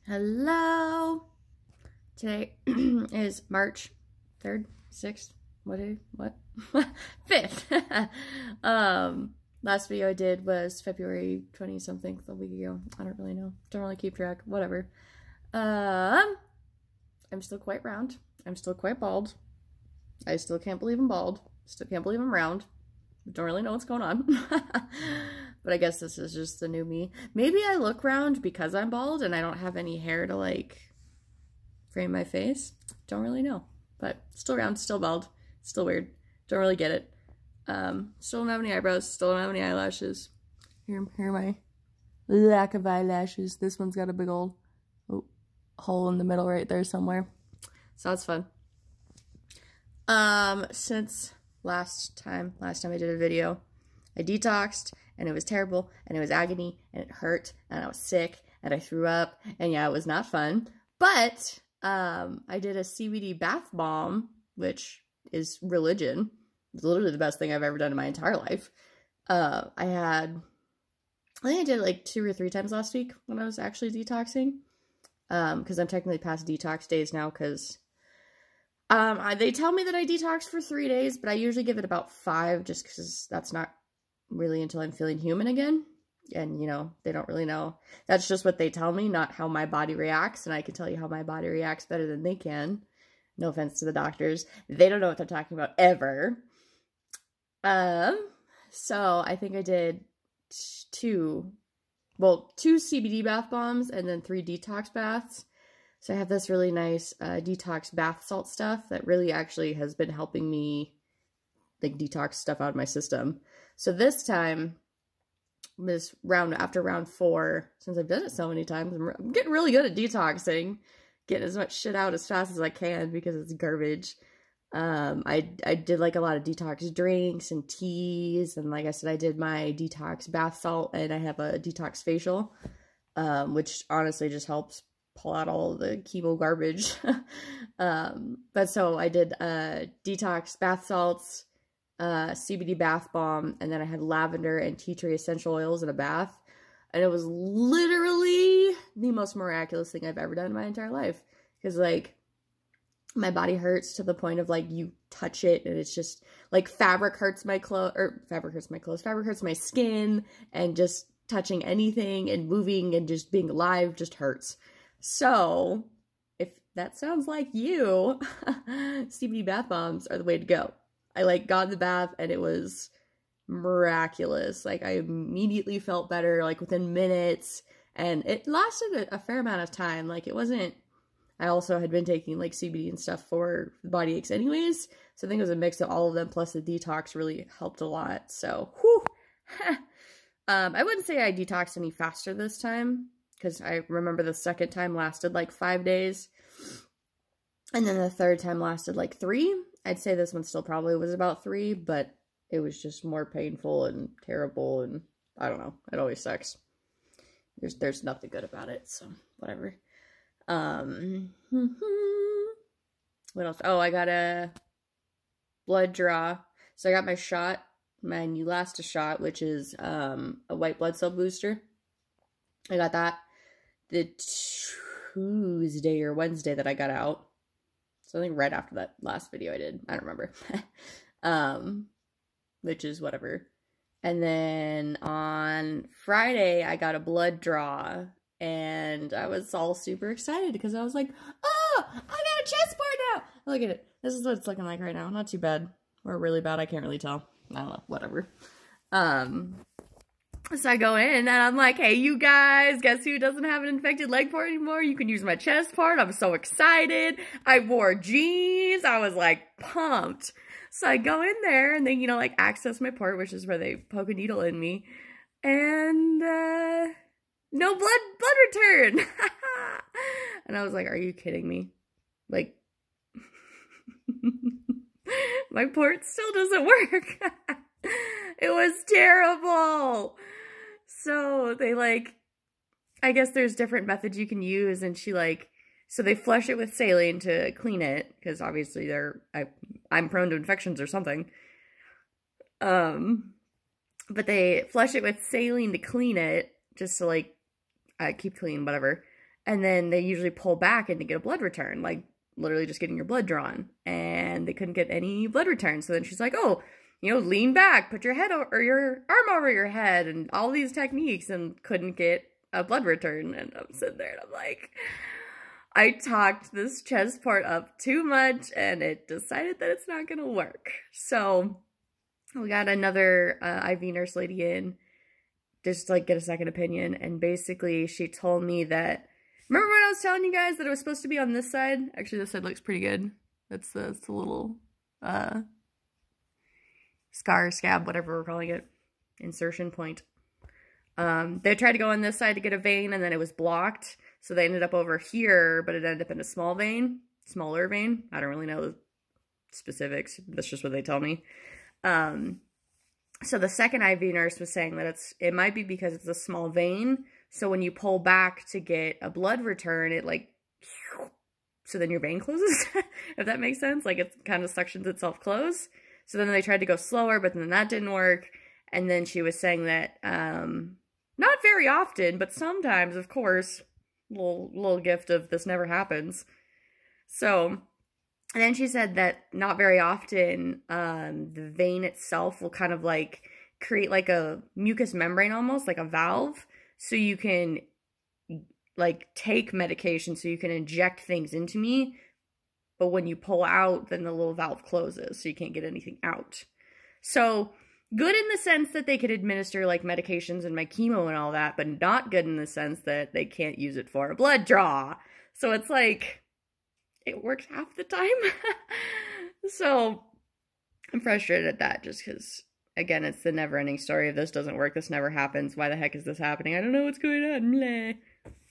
Hello. Today is March 3rd, 6th, what? 5th. Last video I did was February 20 something, a week ago. I don't really know. Don't really keep track. Whatever. I'm still quite round. I'm still quite bald. I still can't believe I'm bald. Still can't believe I'm round. Don't really know what's going on. But I guess this is just the new me. Maybe I look round because I'm bald and I don't have any hair to like frame my face. Don't really know. But still round, still bald, still weird. Don't really get it. Still don't have any eyebrows, still don't have any eyelashes. Here are my lack of eyelashes. This one's got a big old hole in the middle right there somewhere. So that's fun. Since last time I did a video, I detoxed and it was terrible and it was agony and it hurt and I was sick and I threw up and yeah, it was not fun. But I did a CBD bath bomb, which is religion. It's literally the best thing I've ever done in my entire life. I think I did it like 2 or 3 times last week when I was actually detoxing. Because I'm technically past detox days now because they tell me that I detox for 3 days, but I usually give it about 5 just because that's not really until I'm feeling human again. And, you know, they don't really know. That's just what they tell me, not how my body reacts. And I can tell you how my body reacts better than they can. No offense to the doctors. They don't know what they're talking about ever. So I think I did 2 CBD bath bombs and then 3 detox baths. So I have this really nice detox bath salt stuff that really actually has been helping me like detox stuff out of my system. So this time, after round 4, since I've done it so many times, I'm getting really good at detoxing, getting as much shit out as fast as I can because it's garbage. I did like a lot of detox drinks and teas, and like I said, I did my detox bath salt, and I have a detox facial, which honestly just helps pull out all the chemo garbage. But so I did detox bath salts, CBD bath bomb, and then I had lavender and tea tree essential oils in a bath, and it was literally the most miraculous thing I've ever done in my entire life, because like my body hurts to the point of like you touch it and it's just like fabric hurts my skin, and just touching anything and moving and just being alive just hurts. So if that sounds like you, CBD bath bombs are the way to go. I like got in the bath and it was miraculous. Like I immediately felt better like within minutes, and it lasted a fair amount of time. Like it wasn't, I also had been taking like CBD and stuff for body aches anyways. So I think it was a mix of all of them, plus the detox really helped a lot. So whew. I wouldn't say I detoxed any faster this time, because I remember the second time lasted like 5 days. And then the third time lasted like 3. I'd say this one still probably was about 3, but it was just more painful and terrible, and I don't know. It always sucks. There's nothing good about it, so whatever. What else? Oh, I got a blood draw. So I got my shot, my Neulasta shot, which is a white blood cell booster. I got that the Tuesday or Wednesday that I got out. So I think right after that last video I did. I don't remember. Which is whatever. And then on Friday, I got a blood draw. And I was all super excited because I was like, oh, I got a chestboard now. Look at it. This is what it's looking like right now. Not too bad. Or really bad. I can't really tell. I don't know. Whatever. So I go in and I'm like, hey, you guys, guess who doesn't have an infected leg part anymore? You can use my chest part. I'm so excited. I wore jeans. I was like pumped. So I go in there and they, you know, like access my part, which is where they poke a needle in me. And, no blood return. And I was like, are you kidding me? Like, my port still doesn't work. It was terrible. So they like, I guess there's different methods you can use, and she like, so they flush it with saline to clean it, because obviously I'm prone to infections or something. But they flush it with saline to clean it, just to like keep clean, whatever. And then they usually pull back and to get a blood return, like literally just getting your blood drawn. And they couldn't get any blood return. So then she's like, oh, lean back, put your head or your arm over your head, and all these techniques, and couldn't get a blood return. And I'm sitting there and I'm like, I talked this chest part up too much and it decided that it's not gonna work. So we got another IV nurse lady in just to like get a second opinion, and basically she told me that, remember when I was telling you guys that it was supposed to be on this side? Actually, this side looks pretty good. That's the little scar, scab, whatever we're calling it, insertion point. They tried to go on this side to get a vein, and then it was blocked. So they ended up over here, but it ended up in a smaller vein. I don't really know the specifics. That's just what they tell me. So the second IV nurse was saying that it might be because it's a small vein. So when you pull back to get a blood return, it like, so then your vein closes, if that makes sense. Like it kind of suctions itself close. So then they tried to go slower, but then that didn't work. And then she was saying that, not very often, but sometimes, of course, little gift of this never happens. So, and then she said that not very often, the vein itself will kind of like create like a mucous membrane, almost like a valve. So you can like take medication, so you can inject things into me. But when you pull out, then the little valve closes, so you can't get anything out. So good in the sense that they could administer like medications and my chemo and all that, but not good in the sense that they can't use it for a blood draw. So it's like, it works half the time. So I'm frustrated at that, just because, again, it's the never-ending story. If this doesn't work, this never happens. Why the heck is this happening? I don't know what's going on. Bleh.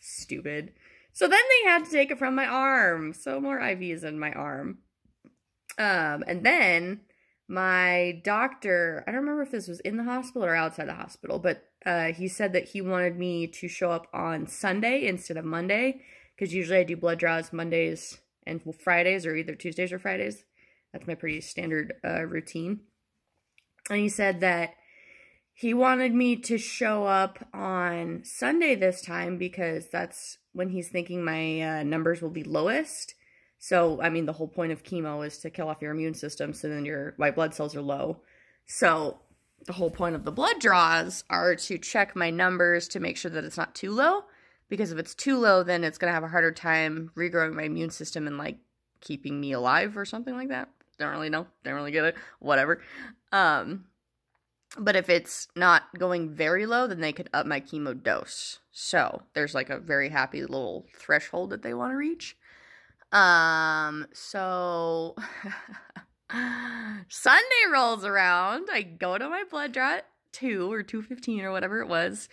Stupid. So then they had to take it from my arm. So more IVs in my arm. And then my doctor, I don't remember if this was in the hospital or outside the hospital, but he said that he wanted me to show up on Sunday instead of Monday, because usually I do blood draws Mondays and Fridays, or either Tuesdays or Fridays. That's my pretty standard routine. And he said that he wanted me to show up on Sunday this time because that's when he's thinking my numbers will be lowest. So, I mean, the whole point of chemo is to kill off your immune system, so then your white blood cells are low. So the whole point of the blood draws are to check my numbers to make sure that it's not too low. Because if it's too low, then it's going to have a harder time regrowing my immune system and, like, keeping me alive or something like that. Don't really know. Don't really get it. Whatever. But if it's not going very low, then they could up my chemo dose. So there's, like, a very happy little threshold that they want to reach. So Sunday rolls around. I go to my blood draw at 2 or 2:15 or whatever it was.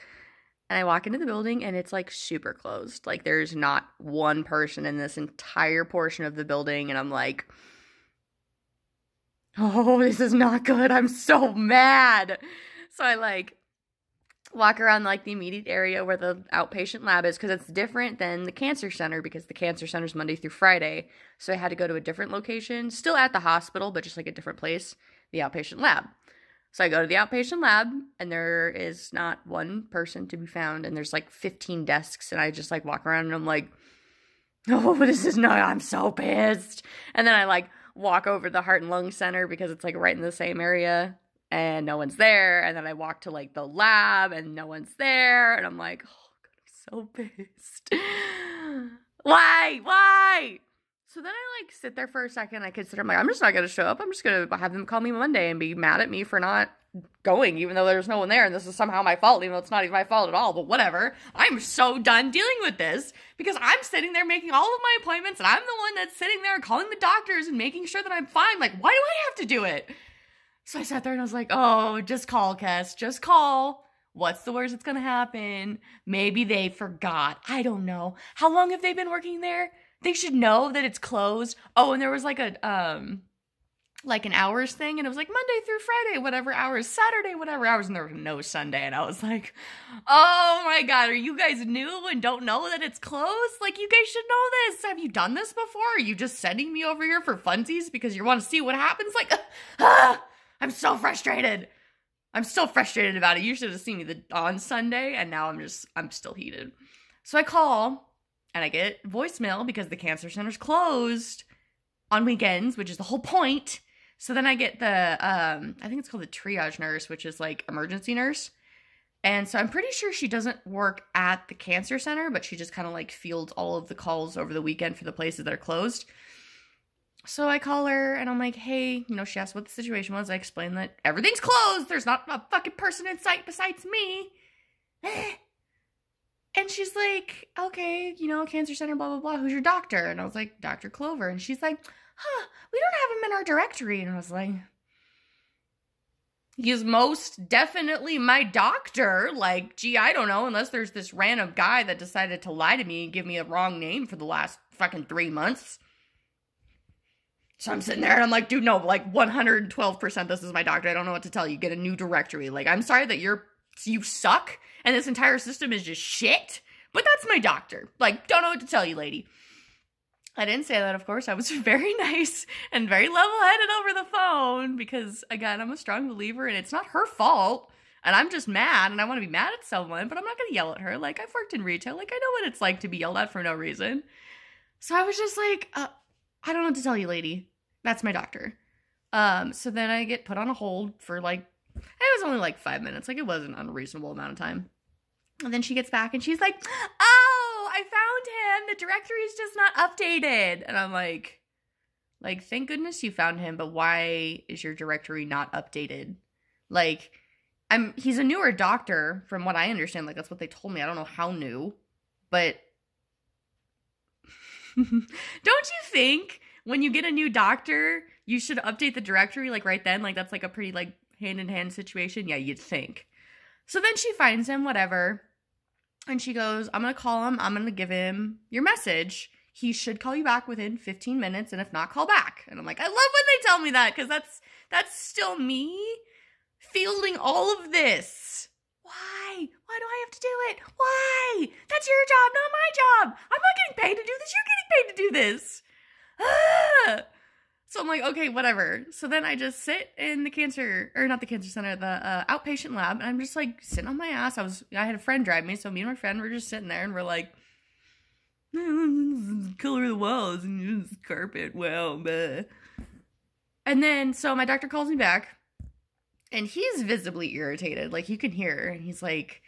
And I walk into the building and it's like super closed. Like there's not one person in this entire portion of the building. And I'm like, oh, this is not good. I'm so mad. So I like walk around like the immediate area where the outpatient lab is, because it's different than the cancer center, because the cancer center is Monday through Friday. So I had to go to a different location, still at the hospital, but just like a different place, the outpatient lab. So I go to the outpatient lab, and there is not one person to be found, and there's like 15 desks, and I just like walk around, and I'm like, oh, this is not, I'm so pissed. And then I like walk over to the Heart and Lung Center, because it's like right in the same area, and no one's there. And then I walk to like the lab, and no one's there, and I'm like, oh God, I'm so pissed. Why? So then I, like, sit there for a second, I consider, I'm like, I'm just not going to show up, I'm just going to have them call me Monday and be mad at me for not going, even though there's no one there, and this is somehow my fault, even though it's not even my fault at all, but whatever. I'm so done dealing with this, because I'm sitting there making all of my appointments, and I'm the one that's sitting there calling the doctors and making sure that I'm fine. Like, why do I have to do it? So I sat there and I was like, oh, just call, Kes, just call. What's the worst that's going to happen? Maybe they forgot. I don't know. How long have they been working there? They should know that it's closed. Oh, and there was like a, like an hours thing, and it was like Monday through Friday, whatever hours, Saturday, whatever hours, and there was no Sunday, and I was like, oh my God, are you guys new and don't know that it's closed? Like, you guys should know this. Have you done this before? Are you just sending me over here for funsies because you want to see what happens? Like, I'm so frustrated. I'm still frustrated about it. You should have seen me on Sunday, and now I'm still heated. So I call, And I get voicemail because the cancer center's closed on weekends, which is the whole point. So then I get the, I think it's called the triage nurse, which is like emergency nurse. And so I'm pretty sure she doesn't work at the cancer center, but she just kind of like fields all of the calls over the weekend for the places that are closed. So I call her and I'm like, hey, she asked what the situation was. I explained that everything's closed. There's not a fucking person in sight besides me. And she's like, okay, cancer center, blah, blah, blah. Who's your doctor? And I was like, Dr. Clover. And she's like, we don't have him in our directory. And I was like, he is most definitely my doctor. Like, gee, I don't know, unless there's this random guy that decided to lie to me and give me a wrong name for the last fucking 3 months. So I'm sitting there and I'm like, dude, no, like 112% this is my doctor. I don't know what to tell you. Get a new directory. Like, I'm sorry that you suck and this entire system is just shit, but that's my doctor. Like, don't know what to tell you, lady. I didn't say that, of course. I was very nice and very level-headed over the phone because, again, I'm a strong believer and it's not her fault. And I'm just mad and I want to be mad at someone, but I'm not going to yell at her. Like, I've worked in retail. Like, I know what it's like to be yelled at for no reason. So I was just like, I don't know what to tell you, lady. That's my doctor. So then I get put on a hold for like, it was only like 5 minutes. Like, it was an unreasonable amount of time. And then she gets back and she's like, oh, I found him. The directory is just not updated. And I'm like, thank goodness you found him, but why is your directory not updated? Like, he's a newer doctor from what I understand. Like, that's what they told me. I don't know how new, but don't you think when you get a new doctor, you should update the directory like right then? Like, that's like a pretty like hand-in-hand situation. Yeah, you'd think. So then she finds him, whatever, and she goes, I'm going to call him. I'm going to give him your message. He should call you back within 15 minutes, and if not, call back. And I'm like, I love when they tell me that, because that's still me fielding all of this. Why? Why do I have to do it? Why? That's your job, not my job. I'm not getting paid to do this. You're getting paid to do this. So I'm like, okay, whatever. So then I just sit in the outpatient lab, and I'm just like sitting on my ass. I had a friend drive me, so me and my friend were just sitting there, and we're like, color the walls and use carpet, well, bleh. And then, so my doctor calls me back, and he's visibly irritated, like you can hear, and he's like,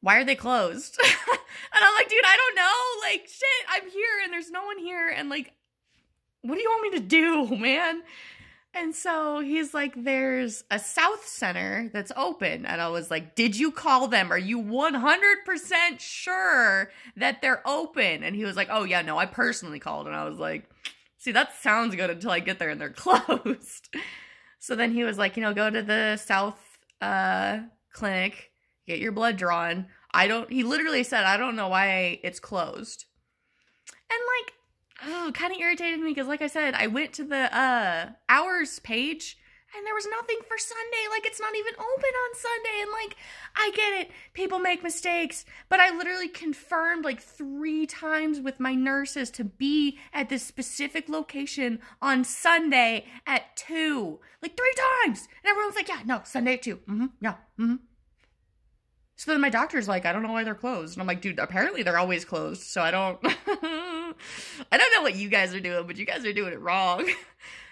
why are they closed? And I'm like, dude, I don't know, like, shit, I'm here, and there's no one here, and like, what do you want me to do, man? And so he's like, there's a South Center that's open. And I was like, did you call them? Are you 100% sure that they're open? And he was like, oh, yeah, no, I personally called. And I was like, see, that sounds good until I get there and they're closed. So then he was like, go to the South clinic, get your blood drawn. He literally said, I don't know why it's closed. And like, kind of irritated me because, like I said, I went to the hours page and there was nothing for Sunday. Like, it's not even open on Sunday. And like, I get it, people make mistakes, but I literally confirmed like 3 times with my nurses to be at this specific location on Sunday at 2. Like 3 times. And everyone's like, yeah, no, Sunday at 2. Yeah. So then my doctor's like, I don't know why they're closed. And I'm like, dude, apparently they're always closed. So I don't know what you guys are doing, but you guys are doing it wrong.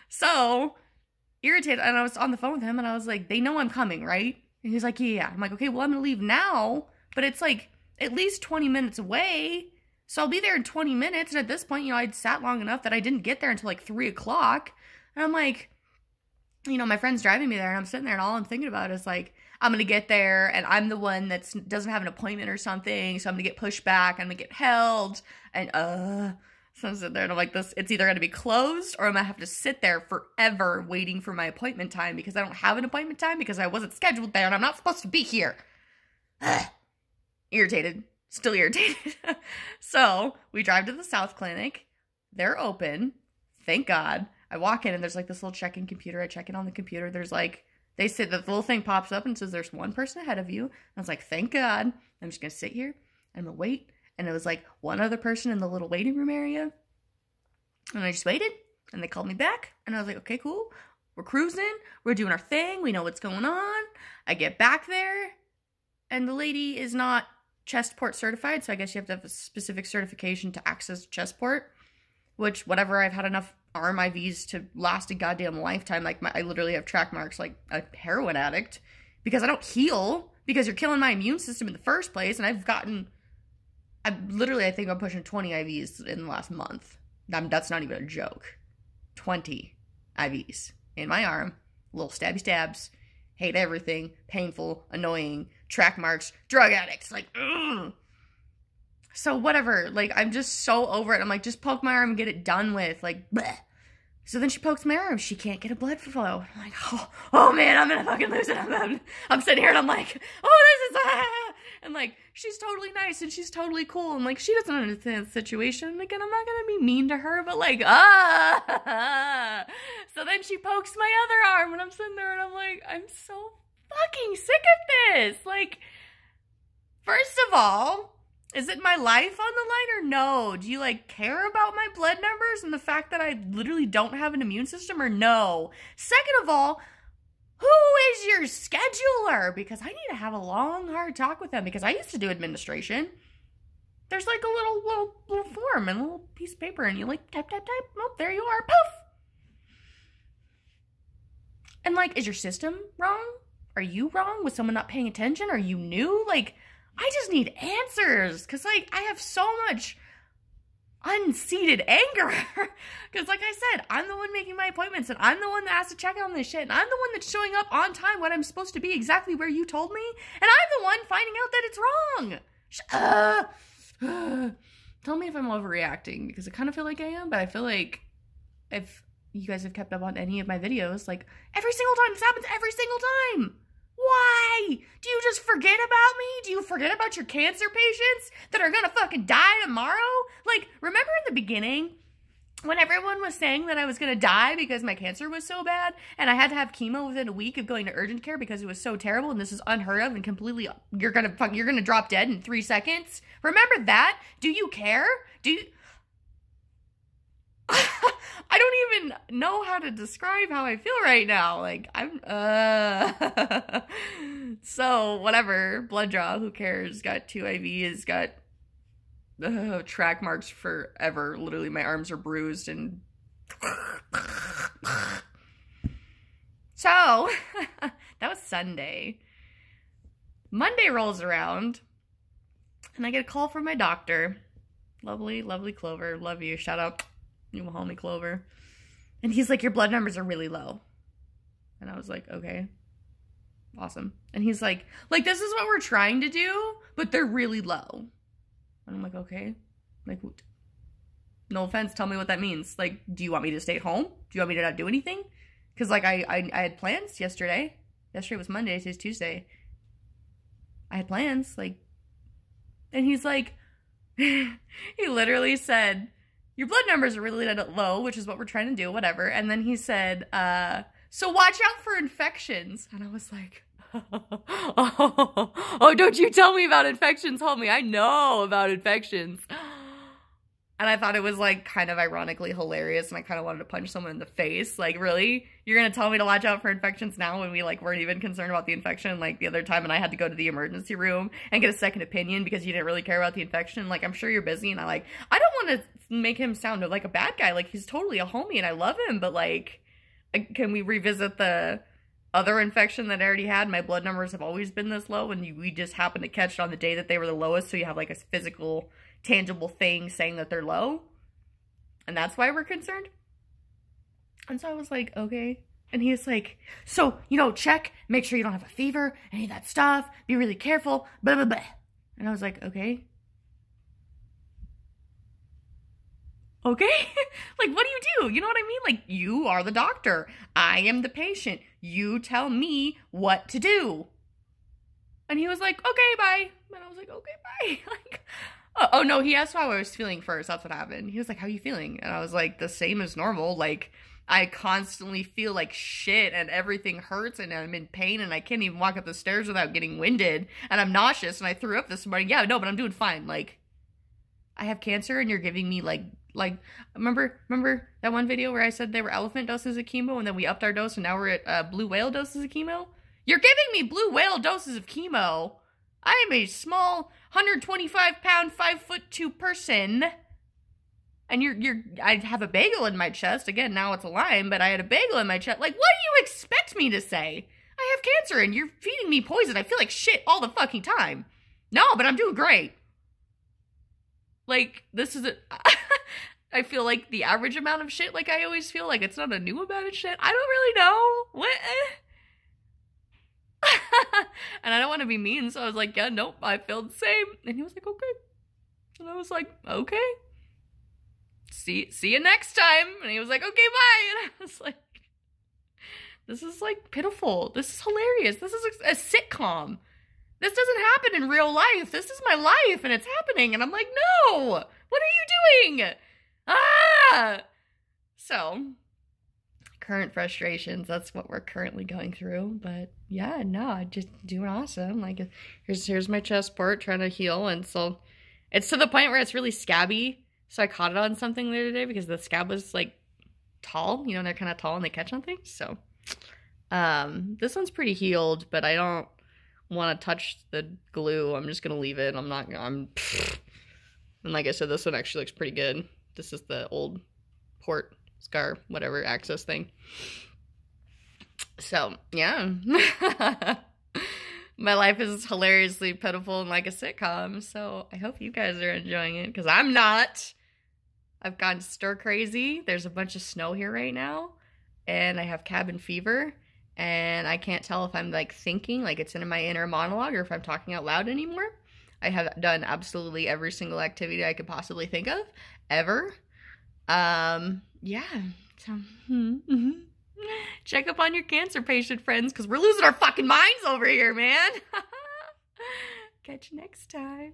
So irritated. And I was on the phone with him and I was like, they know I'm coming, right? And he's like, yeah. I'm like, okay, well, I'm going to leave now, but it's like at least 20 minutes away. So I'll be there in 20 minutes. And at this point, I'd sat long enough that I didn't get there until like 3 o'clock. And I'm like, my friend's driving me there and I'm sitting there and all I'm thinking about is like, I'm going to get there and I'm the one that doesn't have an appointment or something. So I'm going to get pushed back. I'm going to get held. And, so I'm sitting there and I'm like, it's either going to be closed or I'm going to have to sit there forever waiting for my appointment time because I don't have an appointment time because I wasn't scheduled there and I'm not supposed to be here. Irritated. Still irritated. So we drive to the South Clinic. They're open. Thank God. I walk in and there's like this little check-in computer. I check in on the computer. There's like, they said the little thing pops up and says there's one person ahead of you. And I was like, thank God. I'm just going to sit here and I'm going to wait. And it was like one other person in the little waiting room area. And I just waited and they called me back. And I was like, okay, cool. We're cruising. We're doing our thing. We know what's going on. I get back there and the lady is not chest port certified, so I guess you have to have a specific certification to access chest port, which, whatever, I've had enough arm IVs to last a goddamn lifetime. Like, I literally have track marks like a heroin addict because I don't heal because you're killing my immune system in the first place, and I think I'm pushing 20 IVs in the last month. That's not even a joke. 20 IVs in my arm, little stabby stabs, hate everything, painful, annoying, track marks, drug addicts, like, ugh. So whatever, like, I'm just so over it. I'm like, just poke my arm and get it done with, like, bleh. So then she pokes my arm, she can't get a blood flow. I'm like, oh man, I'm gonna fucking lose it. I'm sitting here and I'm like, oh, this is, and like, she's totally nice and she's totally cool, and like, she doesn't understand the situation. Again, I'm not gonna be mean to her, but like, So then she pokes my other arm and I'm sitting there and I'm like, I'm so fucking sick of this. Like, first of all, is it my life on the line or no? Do you, like, care about my blood numbers and the fact that I literally don't have an immune system or no? Second of all, who is your scheduler? Because I need to have a long, hard talk with them because I used to do administration. There's, like, a little form and a little piece of paper and you, like, type. Oh, there you are. Poof! And, like, is your system wrong? Are you wrong? Was someone not paying attention? Are you new? Like, I just need answers, because, like, I have so much unseated anger, because, like I said, I'm the one making my appointments, and I'm the one that has to check on this shit, and I'm the one that's showing up on time when I'm supposed to be exactly where you told me, and I'm the one finding out that it's wrong. Tell me if I'm overreacting, because I kind of feel like I am, but I feel like if you guys have kept up on any of my videos, like, every single time, this happens every single time. Why? Do you just forget about me? Do you forget about your cancer patients that are gonna fucking die tomorrow? Like, remember in the beginning when everyone was saying that I was gonna die because my cancer was so bad and I had to have chemo within a week of going to urgent care because it was so terrible and this is unheard of and completely, you're gonna drop dead in 3 seconds? Remember that? Do you care? Do you... I don't even know how to describe how I feel right now. Like, I'm, So, whatever. Blood draw, who cares? Got 2 IVs, got track marks forever. Literally, my arms are bruised and... So, that was Sunday. Monday rolls around, and I get a call from my doctor. Lovely, lovely Clover. Love you. Shout out. You will call me Clover. And he's like, your blood numbers are really low. And I was like, okay. Awesome. And he's like, this is what we're trying to do, but they're really low. And I'm like, okay. Like, no offense, tell me what that means. Like, do you want me to stay at home? Do you want me to not do anything? Because, like, I had plans yesterday. Yesterday was Monday, today's Tuesday. I had plans, like, and he's like, he literally said, your blood numbers are really low, which is what we're trying to do, whatever. And then he said, so watch out for infections. And I was like, oh, don't you tell me about infections, homie. I know about infections. And I thought it was, like, kind of ironically hilarious, and I kind of wanted to punch someone in the face. Like, really? You're gonna tell me to watch out for infections now when we, like, weren't even concerned about the infection, like, the other time, and I had to go to the emergency room and get a second opinion because you didn't really care about the infection? Like, I'm sure you're busy, and I don't want to make him sound like a bad guy. Like, he's totally a homie, and I love him, but, like, can we revisit the other infection that I already had? My blood numbers have always been this low, and we just happened to catch it on the day that they were the lowest, so you have, like, a physical, tangible thing saying that they're low, and that's why we're concerned. And so I was like, okay. And he's like, so, you know, check, make sure you don't have a fever, any of that stuff, be really careful, blah, blah, blah. And I was like, okay. Okay? Like, what do you do? You know what I mean? Like, you are the doctor. I am the patient. You tell me what to do. And he was like, okay, bye. And I was like, okay, bye. Like, oh, no, he asked how I was feeling first. That's what happened. He was like, how are you feeling? And I was like, the same as normal. Like, I constantly feel like shit and everything hurts and I'm in pain and I can't even walk up the stairs without getting winded and I'm nauseous and I threw up this morning. Yeah, no, but I'm doing fine. Like, I have cancer and you're giving me, like, remember that one video where I said they were elephant doses of chemo and then we upped our dose and now we're at blue whale doses of chemo? You're giving me blue whale doses of chemo. I am a small 125-pound, 5'2" person, and I have a bagel in my chest. Again, now it's a lime, but I had a bagel in my chest. Like, what do you expect me to say? I have cancer and you're feeding me poison. I feel like shit all the fucking time. No, but I'm doing great. Like, this is I feel like the average amount of shit, like I always feel like it's not a new amount of shit. I don't really know. What? And I don't want to be mean, so I was like, yeah, nope, I feel the same. And he was like, okay. And I was like, okay. See you next time. And he was like, okay, bye. And I was like, this is like pitiful. This is hilarious. This is a sitcom. This doesn't happen in real life. This is my life and it's happening. And I'm like, no, what are you doing? So, current frustrations, that's what we're currently going through. But yeah, no, just doing awesome. Like, here's my chest part trying to heal. And so it's to the point where it's really scabby. So I caught it on something the other day because the scab was like tall, you know, they're kind of tall and they catch on things. So this one's pretty healed, but I don't want to touch the glue. I'm just gonna leave it. And like I said, this one actually looks pretty good. This is the old port scar, whatever, access thing. So yeah. My life is hilariously pitiful and like a sitcom, so I hope you guys are enjoying it, because I'm not. I've gone stir crazy. There's a bunch of snow here right now, and I have cabin fever, and I can't tell if I'm, like, thinking, like it's in my inner monologue, or if I'm talking out loud anymore. I have done absolutely every single activity I could possibly think of, ever. Yeah, so, check up on your cancer patient friends, because we're losing our fucking minds over here, man. Catch you next time.